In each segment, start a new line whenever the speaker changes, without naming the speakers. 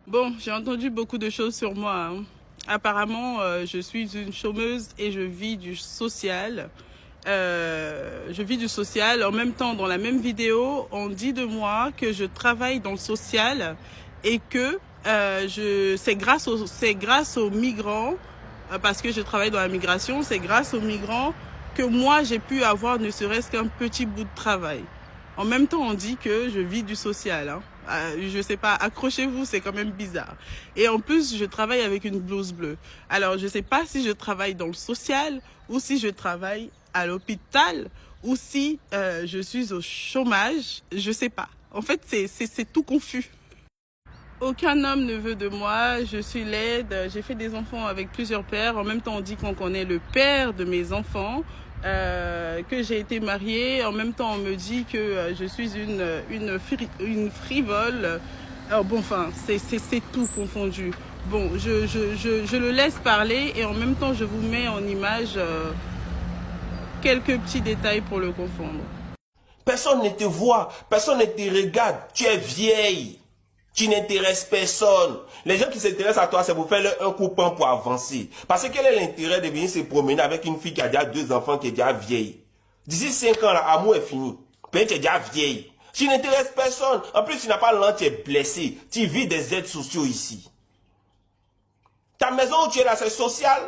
Bon, j'ai entendu beaucoup de choses sur moi, hein. Apparemment, je suis une chômeuse et je vis du social. Je vis du social. En même temps, dans la même vidéo, on dit de moi que je travaille dans le social et que c'est grâce aux migrants, parce que je travaille dans la migration, c'est grâce aux migrants que moi j'ai pu avoir ne serait-ce qu'un petit bout de travail. En même temps, on dit que je vis du social, hein. Je sais pas, accrochez-vous, c'est quand même bizarre. Et en plus, je travaille avec une blouse bleue. Alors, je sais pas si je travaille dans le social ou si je travaille à l'hôpital ou si je suis au chômage. Je sais pas. En fait, c'est tout confus. Aucun homme ne veut de moi, je suis laide, j'ai fait des enfants avec plusieurs pères. En même temps, on dit qu'on connaît le père de mes enfants, que j'ai été mariée. En même temps, on me dit que je suis une frivole. Alors, bon, enfin, c'est tout confondu. Bon, je le laisse parler et en même temps, je vous mets en image quelques petits détails pour le confondre.
Personne ne te voit, personne ne te regarde, tu es vieille. Tu n'intéresses personne. Les gens qui s'intéressent à toi, c'est pour faire leur un coupon pour avancer. Parce que quel est l'intérêt de venir se promener avec une fille qui a déjà 2 enfants, qui est déjà vieille? D'ici 5 ans, l'amour est fini. Peut-être tu es déjà vieille. Tu n'intéresses personne. En plus, tu n'as pas l'an, tu es blessé. Tu vis des aides sociaux ici. Ta maison où tu es là, c'est social.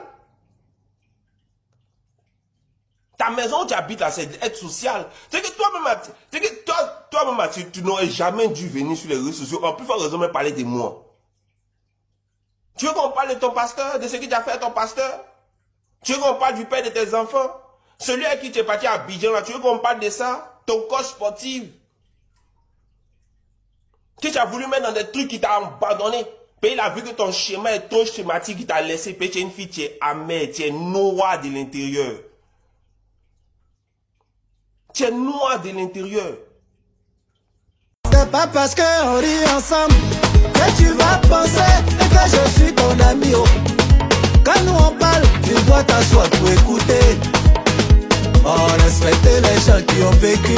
Ta maison où tu habites là, c'est aide sociale. C'est que toi-même, tu n'aurais jamais dû venir sur les réseaux sociaux. En plus, il faut raison même parler de moi. Tu veux qu'on parle de ton pasteur, de ce que tu as fait à ton pasteur? Tu veux qu'on parle du père de tes enfants? Celui à qui tu es parti à Abidjan, là, tu veux qu'on parle de ça? Ton coach sportif. Que tu as voulu mettre dans des trucs qui t'ont abandonné. Puis il a vu que ton schéma est trop schématique, il t'a laissé. Puis tu es une fille, tu es amère, tu es noire de l'intérieur. Tu es noir de l'intérieur.
C'est pas parce qu'on rit ensemble que tu vas penser que je suis ton ami. Oh. Quand nous on parle, tu dois t'asseoir pour écouter. On respecte les gens qui ont vécu.